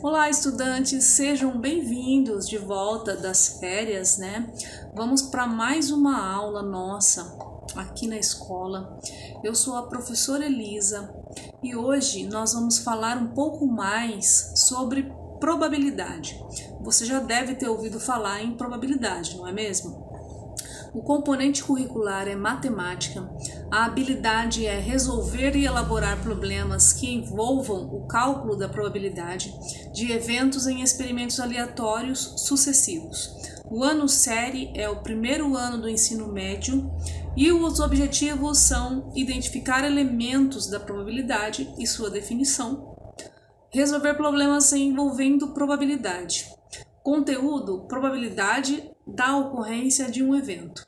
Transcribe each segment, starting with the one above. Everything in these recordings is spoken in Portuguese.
Olá, estudantes, sejam bem-vindos de volta das férias, né? Vamos para mais uma aula nossa aqui na escola. Eu sou a professora Elisa e hoje nós vamos falar um pouco mais sobre probabilidade. Você já deve ter ouvido falar em probabilidade, não é mesmo? O componente curricular é matemática, a habilidade é resolver e elaborar problemas que envolvam o cálculo da probabilidade de eventos em experimentos aleatórios sucessivos. O ano série é o primeiro ano do ensino médio e os objetivos são identificar elementos da probabilidade e sua definição, resolver problemas envolvendo probabilidade. Conteúdo, probabilidade da ocorrência de um evento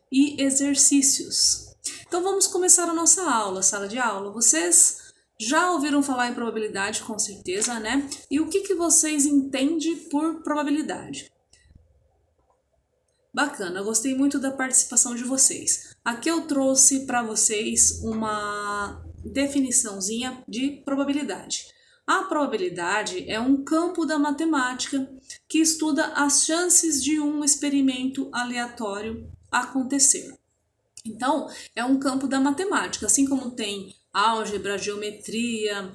e exercícios. Então vamos começar a nossa aula, sala de aula. Vocês já ouviram falar em probabilidade, com certeza, né? E o que vocês entendem por probabilidade? Bacana, gostei muito da participação de vocês. Aqui eu trouxe para vocês uma definiçãozinha de probabilidade. A probabilidade é um campo da matemática que estuda as chances de um experimento aleatório acontecer. Então, é um campo da matemática, assim como tem álgebra, geometria,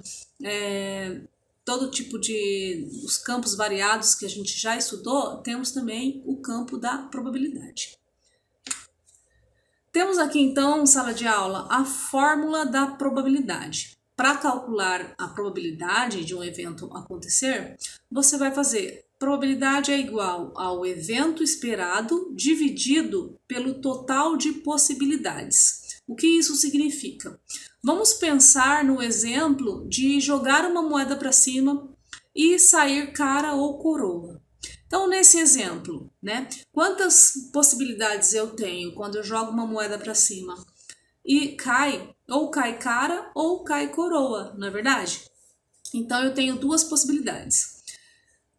todo tipo de os campos variados que a gente já estudou, temos também o campo da probabilidade. Temos aqui então, sala de aula, a fórmula da probabilidade. Para calcular a probabilidade de um evento acontecer, você vai fazer probabilidade é igual ao evento esperado dividido pelo total de possibilidades. O que isso significa? Vamos pensar no exemplo de jogar uma moeda para cima e sair cara ou coroa. Então, nesse exemplo, né, quantas possibilidades eu tenho quando eu jogo uma moeda para cima e cai, ou cai cara ou cai coroa, não é verdade? Então, eu tenho duas possibilidades.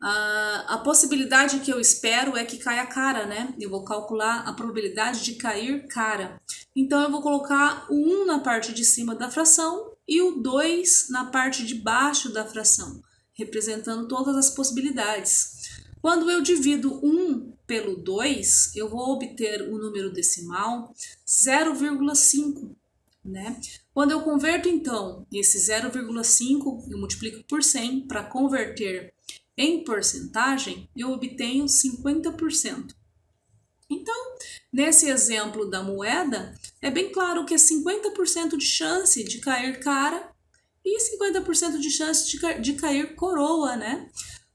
A possibilidade que eu espero é que caia cara, né? Eu vou calcular a probabilidade de cair cara. Então, eu vou colocar o 1 na parte de cima da fração e o 2 na parte de baixo da fração, representando todas as possibilidades. Quando eu divido 1 pelo 2, eu vou obter o número decimal 0,5, né? Quando eu converto, então, esse 0,5, eu multiplico por 100 para converter em porcentagem, eu obtenho 50%. Então, nesse exemplo da moeda, é bem claro que é 50% de chance de cair cara e 50% de chance de cair coroa, né?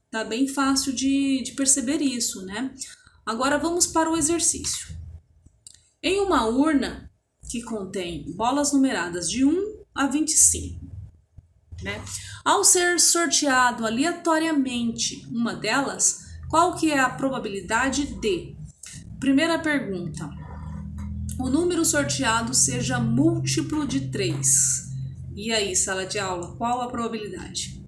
Tá bem fácil de perceber isso, né? Agora vamos para o exercício. Em uma urna que contém bolas numeradas de 1 a 25, né? Ao ser sorteado aleatoriamente uma delas, qual que é a probabilidade de? Primeira pergunta. O número sorteado seja múltiplo de 3. E aí, sala de aula, qual a probabilidade?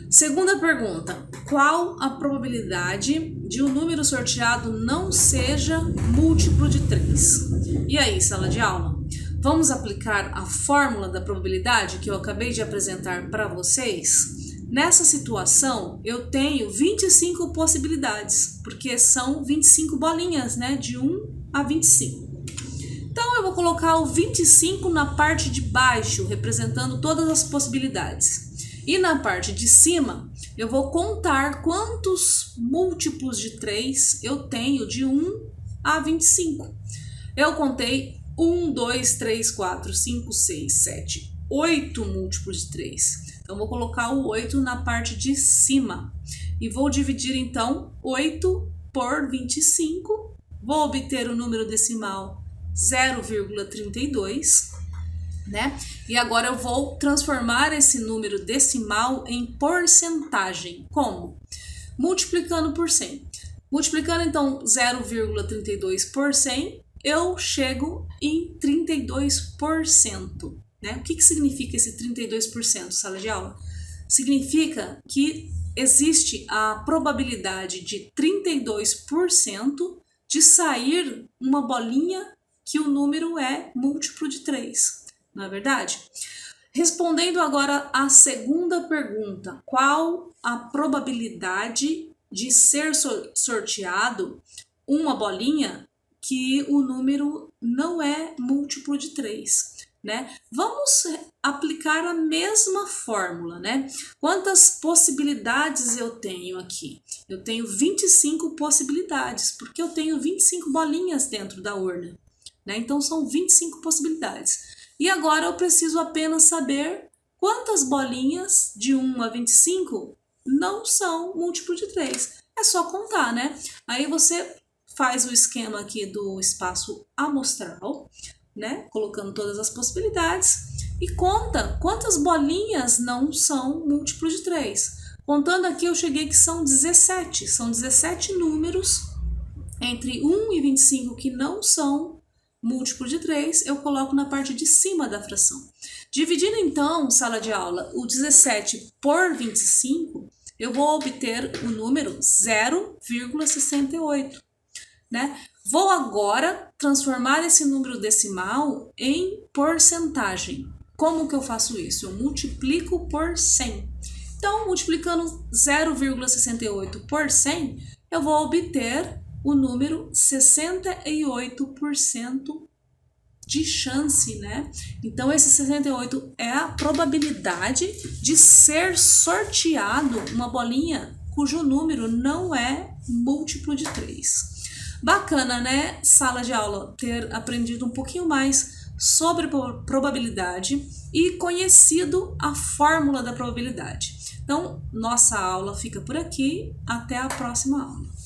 Segunda pergunta. Qual a probabilidade de o número sorteado não seja múltiplo de 3? E aí, sala de aula? Vamos aplicar a fórmula da probabilidade que eu acabei de apresentar para vocês? Nessa situação, eu tenho 25 possibilidades, porque são 25 bolinhas, né? De 1 a 25. Então, eu vou colocar o 25 na parte de baixo, representando todas as possibilidades. E na parte de cima, eu vou contar quantos múltiplos de 3 eu tenho de 1 a 25. Eu contei 1, 2, 3, 4, 5, 6, 7, 8 múltiplos de 3. Então, vou colocar o 8 na parte de cima. E vou dividir, então, 8 por 25. Vou obter o número decimal 0,32, né? E agora eu vou transformar esse número decimal em porcentagem. Como? Multiplicando por 100. Multiplicando, então, 0,32 por 100, eu chego em 32%. Né? O que significa esse 32%, sala de aula? Significa que existe a probabilidade de 32% de sair uma bolinha que o número é múltiplo de 3, não é verdade? Respondendo agora à segunda segunda pergunta, qual a probabilidade de ser sorteado uma bolinha que o número não é múltiplo de 3, né? Vamos aplicar a mesma fórmula, né? Quantas possibilidades eu tenho aqui? Eu tenho 25 possibilidades, porque eu tenho 25 bolinhas dentro da urna, né? Então são 25 possibilidades. E agora eu preciso apenas saber quantas bolinhas de 1 a 25 não são múltiplo de 3. É só contar, né? Aí você faz o esquema aqui do espaço amostral, né? Colocando todas as possibilidades e conta quantas bolinhas não são múltiplo de 3. Contando aqui, eu cheguei que são 17. São 17 números entre 1 e 25 que não são múltiplo de 3, eu coloco na parte de cima da fração. Dividindo então, sala de aula, o 17 por 25, eu vou obter o número 0,68, né? Vou agora transformar esse número decimal em porcentagem. Como que eu faço isso? Eu multiplico por 100. Então, multiplicando 0,68 por 100, eu vou obter o número 68% de chance, né? Então, esse 68 é a probabilidade de ser sorteado uma bolinha cujo número não é múltiplo de 3. Bacana, né, sala de aula, ter aprendido um pouquinho mais sobre probabilidade e conhecido a fórmula da probabilidade. Então, nossa aula fica por aqui. Até a próxima aula.